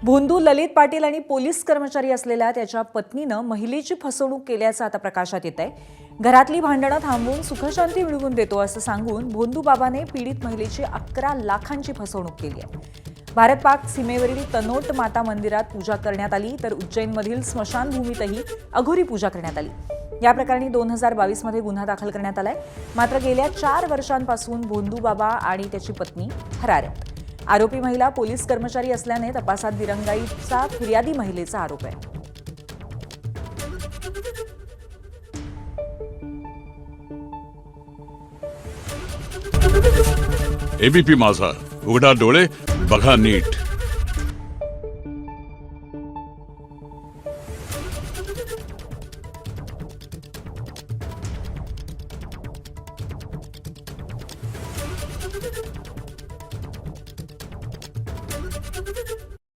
भोंदू ललित पाटील आणि पोलीस कर्मचारी असलेल्या त्याच्या पत्नीनं महिलेची फसवणूक केल्याचं आता प्रकाशात येत आहे। घरातली भांडणं थांबवून सुखशांती मिळवून देतो असं सांगून भोंदू बाबाने पीडित महिलेची 11 लाखांची फसवणूक केली आहे। भारत पाक सीमेवरील तनोट माता मंदिरात पूजा करण्यात आली, तर उज्जैनमधील स्मशानभूमीतही अघोरी पूजा करण्यात आली। या प्रकरणी 2022 मध्ये गुन्हा दाखल करण्यात आलाय। मात्र गेल्या 4 वर्षांपासून भोंदू बाबा आणि त्याची पत्नी फरार आहेत। आरोपी महिला पोलीस कर्मचारी असल्याने तपासात दिरंगाईचा फिर्यादी महिलेचा आरोप आहे। एबीपी माझा, उघडा डोळे बघा नीट।